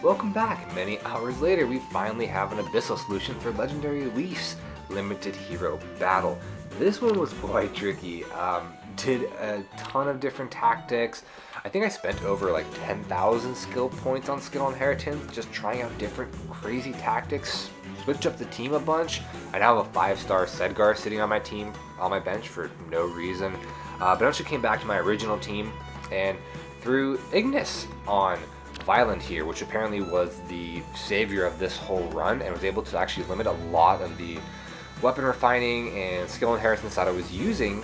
Welcome back! Many hours later, we finally have an Abyssal solution for Legendary Leif's limited hero battle. This one was quite tricky. Did a ton of different tactics. I think I spent over like 10,000 skill points on skill inheritance, just trying out different crazy tactics. Switched up the team a bunch. I now have a 5-star Sedgar sitting on my team, on my bench for no reason. But I actually came back to my original team and threw Ignis on Vyland here, which apparently was the savior of this whole run and was able to actually limit a lot of the weapon refining and skill inheritance that I was using.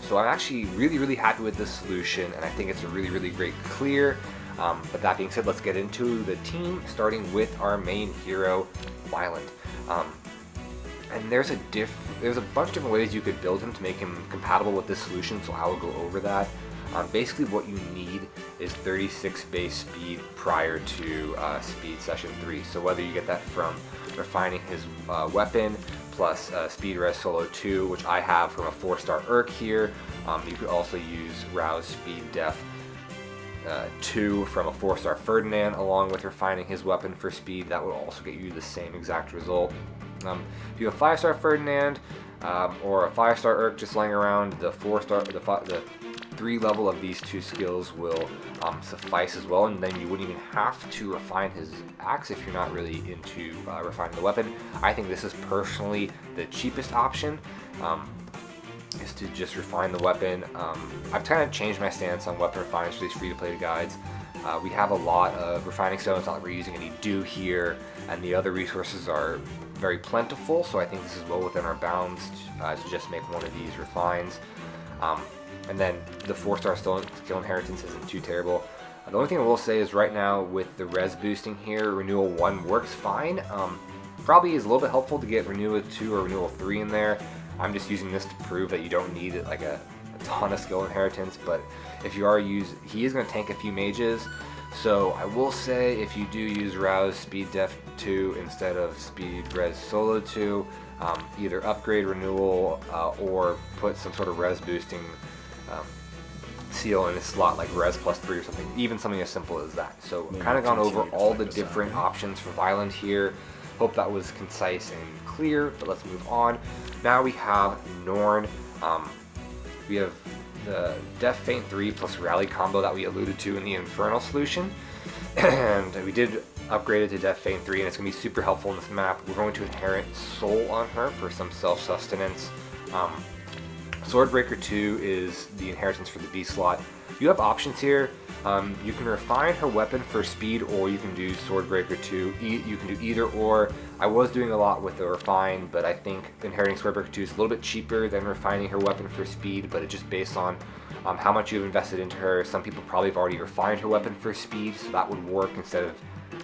So I'm actually really happy with this solution, and I think it's a really great clear. But that being said, let's get into the team, starting with our main hero, Vyland. And there's a bunch of different ways you could build him to make him compatible with this solution, so I will go over that. Basically what you need is 36 base speed prior to speed session 3. So whether you get that from refining his weapon plus speed res solo 2, which I have from a 4-star Urk here. You could also use rouse speed def 2 from a 4-star Ferdinand along with refining his weapon for speed. That would also get you the same exact result. If you have a 5-star Ferdinand or a 5-star Urk just laying around, the 3 level of these 2 skills will suffice as well, and then you wouldn't even have to refine his axe if you're not really into refining the weapon. I think this is personally the cheapest option, is to just refine the weapon. I've kind of changed my stance on weapon refining for these free-to-play guides. We have a lot of refining stones, it's not like we're using any dew here, and the other resources are very plentiful, so I think this is well within our bounds to just make one of these refines. And then the 4-star skill inheritance isn't too terrible. The only thing I will say is right now with the res boosting here, renewal 1 works fine. Probably is a little bit helpful to get renewal 2 or renewal 3 in there. I'm just using this to prove that you don't need like a ton of skill inheritance, but if you are he is going to tank a few mages. So I will say if you do use rouse speed def 2 instead of speed res solo 2, either upgrade renewal or put some sort of res boosting seal in a slot like res plus 3 or something, even something as simple as that. So I've kind of gone over all the different options for Vyland here. Hope that was concise and clear, but let's move on. Now we have Norn. We have the Def Feint 3 plus Rally combo that we alluded to in the Infernal solution, and we did upgrade it to Def Feint 3, and it's going to be super helpful in this map. We're going to inherit Soul on her for some self-sustenance. Swordbreaker 2 is the inheritance for the B slot. You have options here. You can refine her weapon for speed, or you can do Swordbreaker 2. You can do either or. I was doing a lot with the refine, but I think inheriting Swordbreaker 2 is a little bit cheaper than refining her weapon for speed, but it's just based on how much you've invested into her. Some people probably have already refined her weapon for speed, so that would work instead of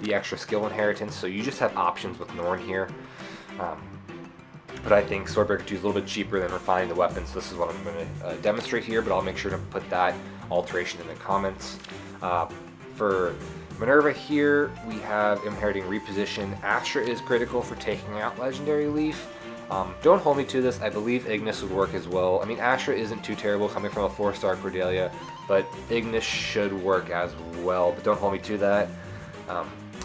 the extra skill inheritance. So you just have options with Norn here. But I think Swordbreaker 2 is a little bit cheaper than refining the weapon, so this is what I'm going to demonstrate here, but I'll make sure to put that alteration in the comments. For Minerva here, we have inheriting reposition. Astra is critical for taking out Legendary Leif. Don't hold me to this, I believe Ignis would work as well. I mean, Astra isn't too terrible coming from a 4-star Cordelia, but Ignis should work as well, but don't hold me to that.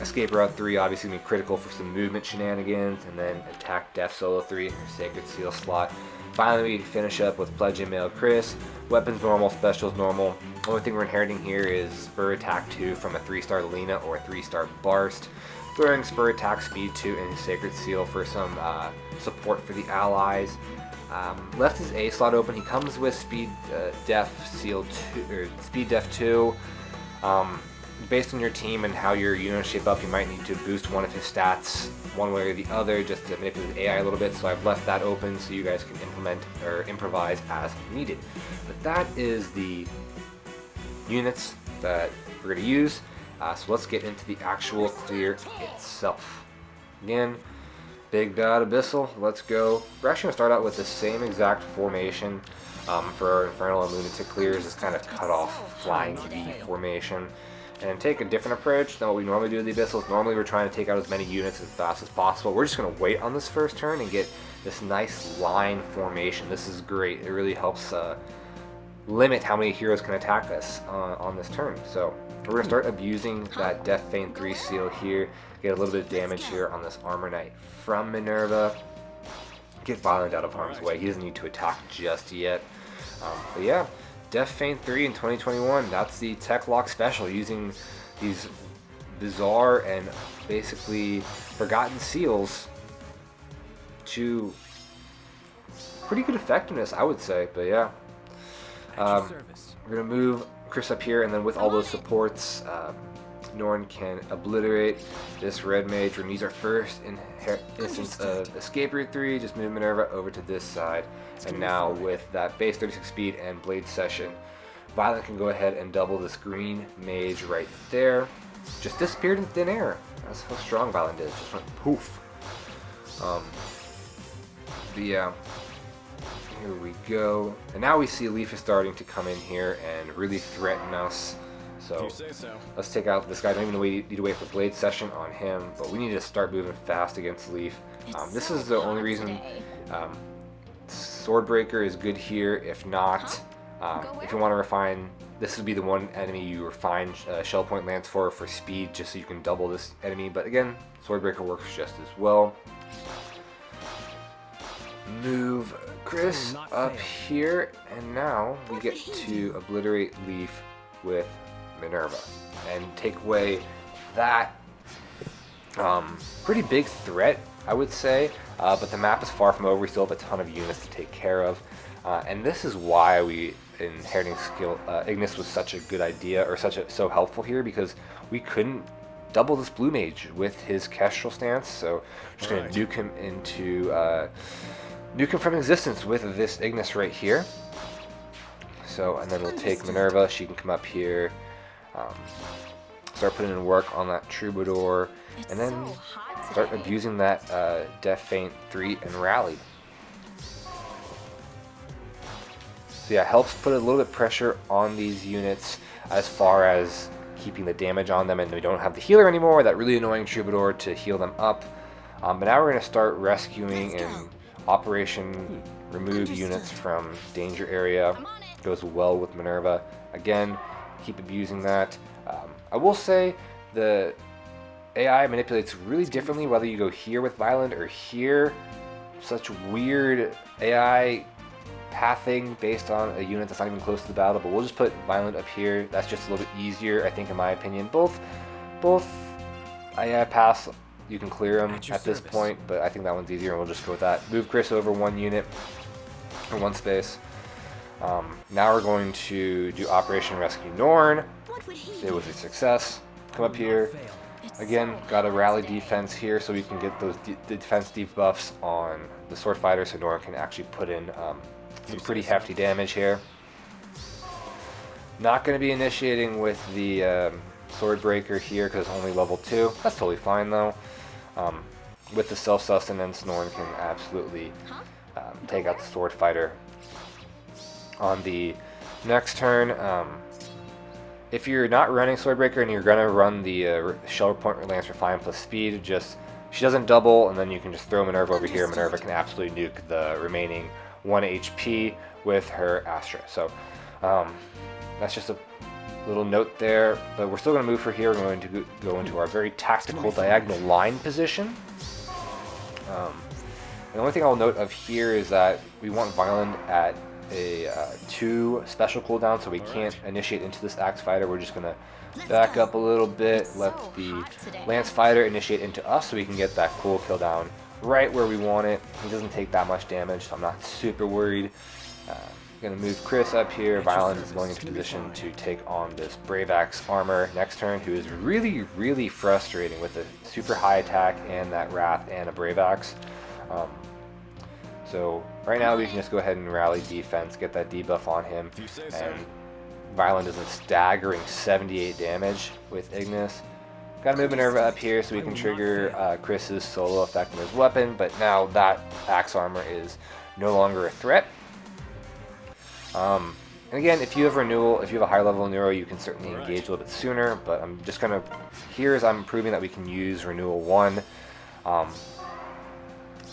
Escape Route 3 obviously going to be critical for some movement shenanigans, and then Attack Def Solo 3 in your Sacred Seal slot. Finally, we finish up with Pledge and Mail Chris. Weapons normal, specials normal. Only thing we're inheriting here is Spur Attack 2 from a 3-star Lena or a 3-star Barst. Throwing Spur Attack Speed 2 in his Sacred Seal for some support for the allies. Left his A slot open. He comes with Speed Def Seal 2 or Speed Def 2. Based on your team and how your units shape up, you might need to boost one of his stats one way or the other just to manipulate the AI a little bit, so I've left that open so you guys can implement or improvise as needed. But that is the units that we're going to use, so let's get into the actual clear itself. Again, big bad Abyssal, let's go. We're actually going to start out with the same exact formation for our Infernal and Lunatic clears, this kind of cut off flying V formation. And take a different approach than what we normally do with the Abyssals. Normally we're trying to take out as many units as fast as possible. We're just going to wait on this first turn and get this nice line formation. This is great. It really helps limit how many heroes can attack us on this turn. So we're going to start abusing that Death Feint 3 seal here, get a little bit of damage here on this Armor Knight from Minerva, get Vyland out of harm's way. He doesn't need to attack just yet. But yeah, Death Feint 3 in 2021, that's the tech lock special, using these bizarre and basically forgotten seals to pretty good effectiveness, I would say. But yeah, we're gonna move Chris up here, and then with all those supports, Norn can obliterate this red mage. We're gonna use our first instance of escape route 3. Just move Minerva over to this side, and now with that base 36 speed and blade session, Vyland can go ahead and double this green mage right there. Just disappeared in thin air. That's how strong Vyland is. Just went poof. But yeah, here we go. And now we see Leif is starting to come in here and really threaten us. So let's take out this guy. Don't even need to wait for blade session on him, but we need to start moving fast against Leif. This is the only reason Swordbreaker is good here. If not, if you want to refine, this would be the one enemy you refine Shell Point Lance for speed, just so you can double this enemy. But again, Swordbreaker works just as well. Move Chris up here, and now we get to obliterate Leif with Minerva and take away that pretty big threat, I would say. But the map is far from over. We still have a ton of units to take care of, and this is why inheriting skill Ignis was such a good idea, or so helpful here, because we couldn't double this blue mage with his Kestrel stance. So we're just gonna nuke him into nuke him from existence with this Ignis right here. So, and then we'll take Minerva. She can come up here, start putting in work on that Troubadour, and then start abusing that Death Feint 3 and rally. So yeah, helps put a little bit of pressure on these units as far as keeping the damage on them, and we don't have the healer anymore, that really annoying Troubadour to heal them up. But now we're going to start rescuing and Operation remove units from danger area. Goes well with Minerva. Again, keep abusing that. I will say the AI manipulates really differently whether you go here with Vyland or here. Such weird AI pathing based on a unit that's not even close to the battle, but we'll just put Vyland up here. That's just a little bit easier, I think, in my opinion. Both AI paths, you can clear them at this point, but I think that one's easier, and we'll just go with that. Move Chris over one unit, or one space. Now we're going to do Operation Rescue Norn. It was a success. Come up here. Again, got a rally defense here, so we can get those defense debuffs on the sword fighter, so Norn can actually put in some pretty hefty damage here. Not going to be initiating with the Swordbreaker here because it's only level 2. That's totally fine though. With the self-sustenance, Norn can absolutely take out the sword fighter. On the next turn, if you're not running Swordbreaker and you're gonna run the Shell Point Lance Refine plus speed, she doesn't double, and then you can just throw Minerva over here. Minerva can absolutely nuke the remaining 1 HP with her Astra. So that's just a little note there, but we're still going to move her here. We're going to go into our very tactical diagonal line position. The only thing I'll note of here is that we want Vyland at a 2 special cooldown, so we can't initiate into this Axe Fighter. We're just going to back up a little bit, let the Lance Fighter initiate into us so we can get that cool kill down right where we want it. He doesn't take that much damage, so I'm not super worried. Going to move Chris up here. Vyland is going into position to take on this Brave Axe armor next turn, who is really, really frustrating with a super high attack and that Wrath and a Brave Axe. So right now we can just go ahead and rally defense, get that debuff on him, and Vyland does a staggering 78 damage with Ignis. Gotta move Minerva up here so we can trigger Chris's solo effect on his weapon, but now that Axe armor is no longer a threat. And again, if you have renewal, if you have a high level neuro, you can certainly engage a little bit sooner, but I'm just gonna, here is I'm proving that we can use renewal 1,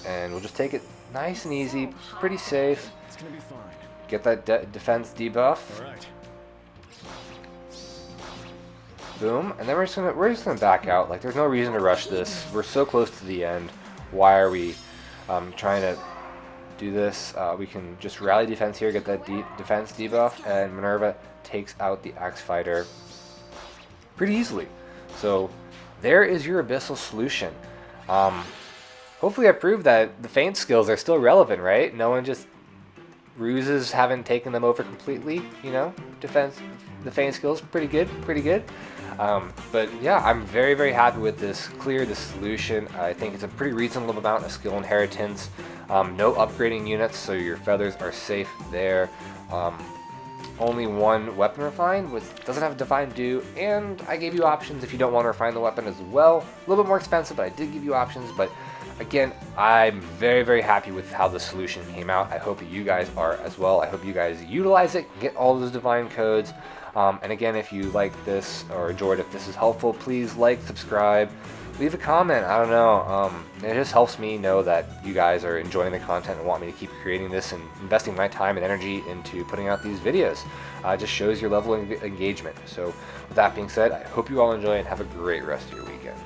and we'll just take it nice and easy, pretty safe. get that defense debuff. All right. Boom, and then we're just gonna back out. Like, there's no reason to rush this. We're so close to the end. Why are we trying to do this? We can just rally defense here, get that defense debuff, and Minerva takes out the Axe Fighter pretty easily. So there is your Abyssal solution. Hopefully I proved that the feint skills are still relevant, right? No one just ruses haven't taken them over completely, you know? The feint skills, pretty good. But yeah, I'm very, very happy with this solution. I think it's a pretty reasonable amount of skill inheritance. No upgrading units, so your feathers are safe there. Only one weapon refine, which doesn't have a divine do, and I gave you options if you don't want to refine the weapon as well. A little bit more expensive, but I did give you options. But again, I'm very, very happy with how the solution came out. I hope you guys are as well. I hope you guys utilize it, get all those divine codes. And again, if you like this or enjoyed it, if this is helpful, please like, subscribe, leave a comment. I don't know. It just helps me know that you guys are enjoying the content and want me to keep creating this and investing my time and energy into putting out these videos. It just shows your level of engagement. So with that being said, I hope you all enjoy and have a great rest of your weekend.